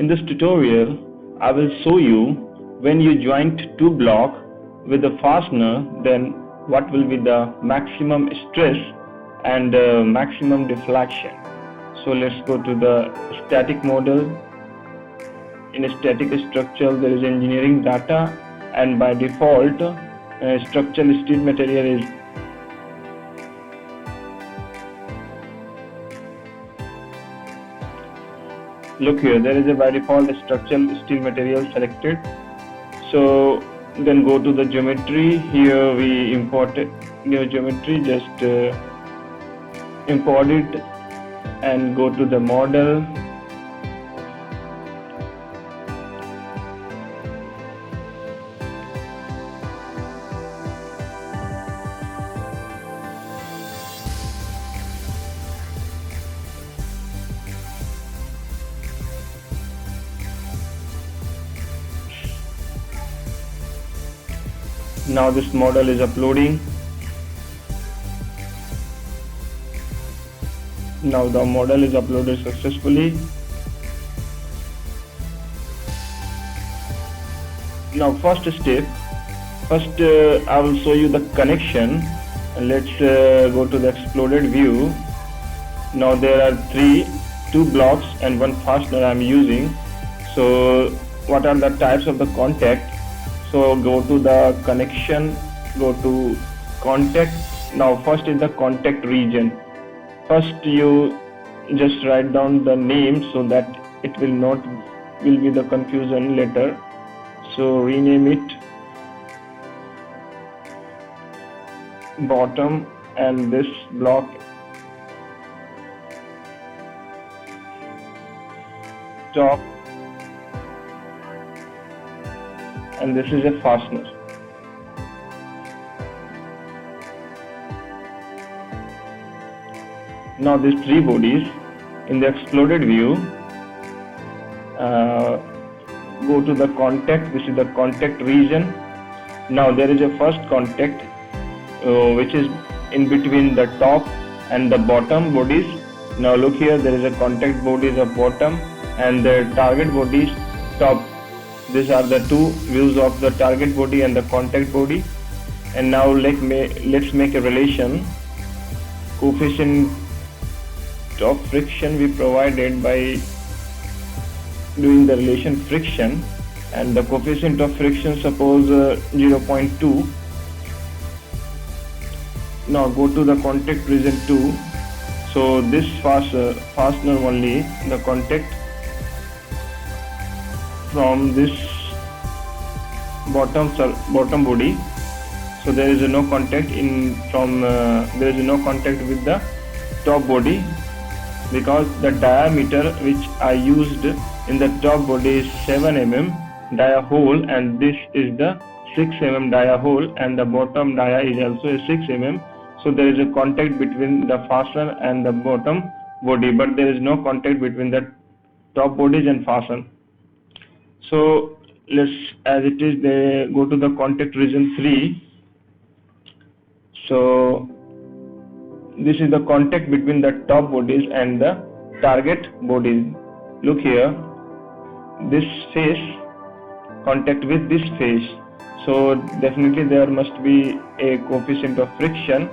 In this tutorial, I will show you when you joint two blocks with a fastener, then what will be the maximum stress and maximum deflection. So let's go to the static model. In a static structure, there is engineering data, and by default, structural steel material is look here, there is a by default structural steel material selected. So then go to the geometry. Here we imported new geometry, just import it and go to the model. Now this model is uploading. Now the model is uploaded successfully. Now first step, I will show you the connection. Let's go to the exploded view. Now there are two blocks and one fastener I am using. So what are the types of the contact? So go to the connection, go to contact. Now first is the contact region. First you just write down the name so that it will be the confusion later. So rename it bottom and this block top, and this is a fastener. Now these three bodies in the exploded view, go to the contact. This is the contact region. Now there is a first contact which is in between the top and the bottom bodies. Now look here, there is a contact bodies of bottom and the target bodies top. These are the two views of the target body and the contact body. And now let's make a relation. Coefficient of friction we provided by doing the relation friction, and the coefficient of friction suppose 0.2. Now go to the contact region 2. So this fastener only the contact from this bottom body. So there is no contact there is no contact with the top body, because the diameter which I used in the top body is 7 mm dia hole, and this is the 6 mm dia hole, and the bottom dia is also a 6 mm. So there is a contact between the fastener and the bottom body, but there is no contact between the top bodies and fastener. So let's, as it is, they go to the contact region 3. So this is the contact between the top bodies and the target bodies. Look here, this face contact with this face. So definitely there must be a coefficient of friction.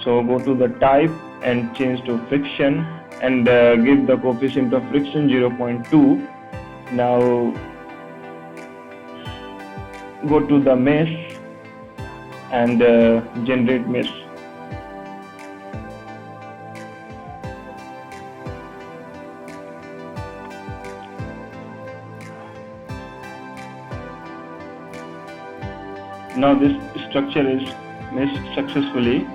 So go to the type and change to friction and give the coefficient of friction 0.2. Now go to the mesh and generate mesh. Now this structure is meshed successfully.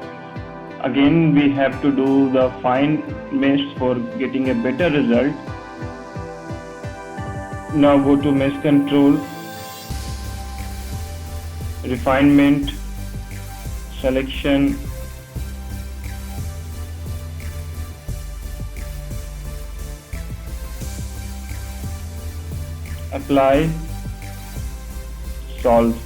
Again we have to do the fine mesh for getting a better result. Now go to mesh control, refinement, selection, apply, solve.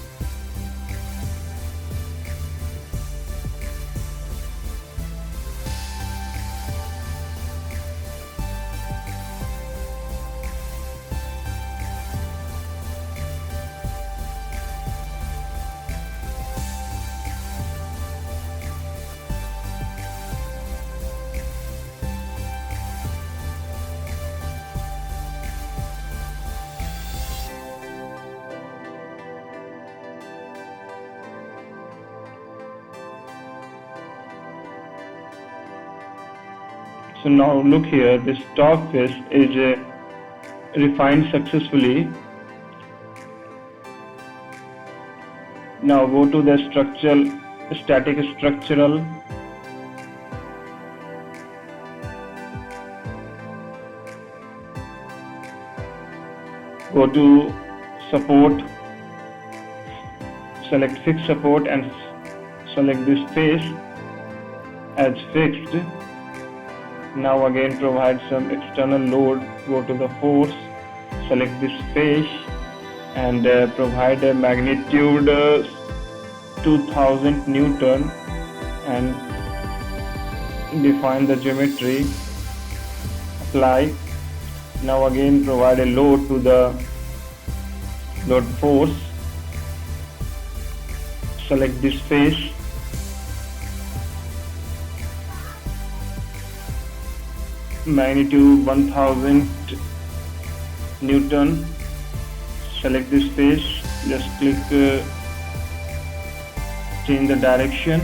So now look here, this top face is refined successfully. Now go to the static structural. Go to support, select fixed support and select this face as fixed. Now again provide some external load, go to the force, select this face and provide a magnitude 2000 Newton and define the geometry, apply. Now again provide a load to the load force, select this face, magnitude 1000 Newton, select this face, just click change the direction,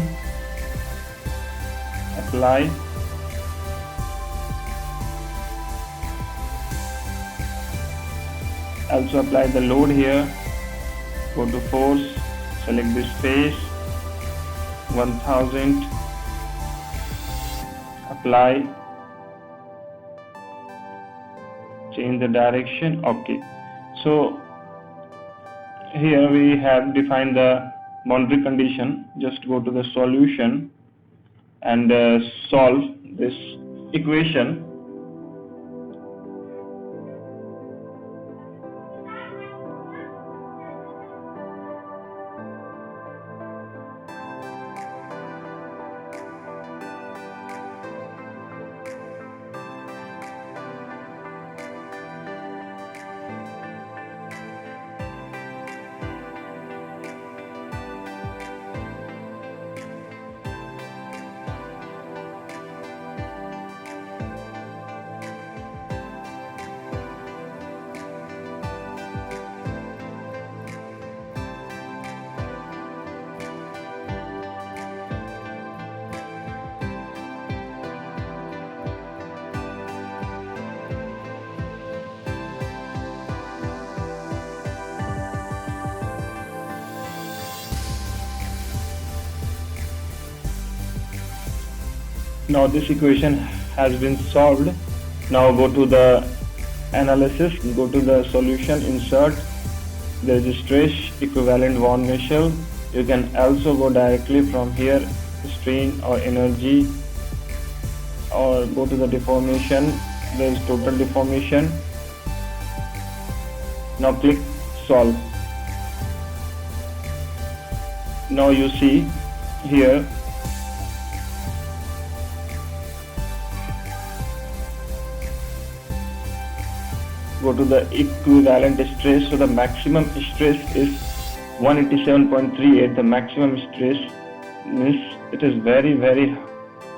apply. Also apply the load here, go to force, select this face 1000, apply, change the direction. Okay, so here we have defined the boundary condition. Just go to the solution and solve this equation. Now this equation has been solved. Now go to the analysis, go to the solution, insert. There is a stress equivalent von Michel. You can also go directly from here, strain or energy, or go to the deformation. There is total deformation. Now click solve. Now you see here go to the equivalent stress. So the maximum stress is 187.38. The maximum stress means it is very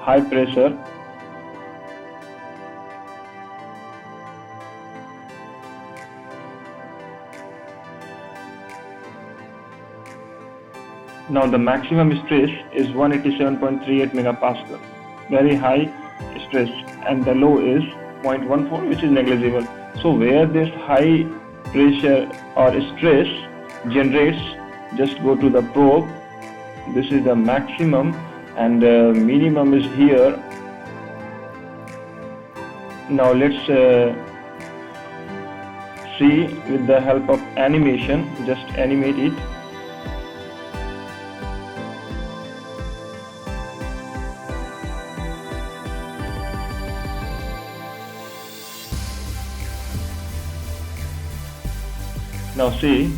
high pressure. Now the maximum stress is 187.38 megapascal, very high stress, and the low is 0.14, which is negligible. So where this high pressure or stress generates, just go to the probe. This is the maximum and the minimum is here. Now let's see with the help of animation, just animate it. Now see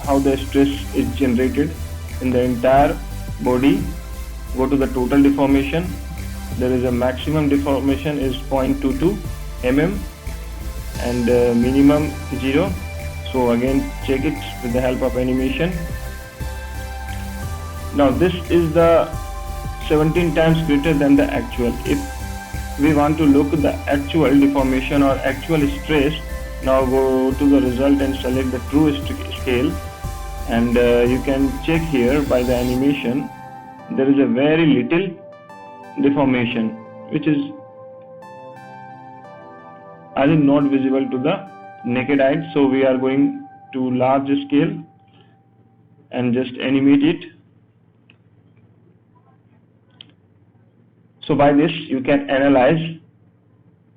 how the stress is generated in the entire body. Go to the total deformation. There is a maximum deformation is 0.22 mm and minimum 0. So again check it with the help of animation. Now this is the 17 times greater than the actual. If we want to look the actual deformation or actual stress, now go to the result and select the true scale. and you can check here by the animation there is a very little deformation which is I think not visible to the naked eye. So we are going to large scale and just animate it. So by this you can analyze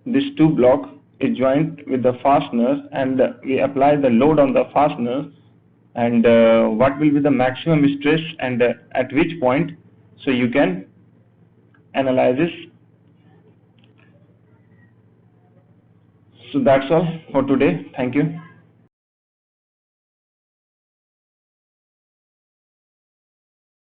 this two block is joined with the fastener, and we apply the load on the fastener, and what will be the maximum stress and at which point. So you can analyze this. So that's all for today. Thank you.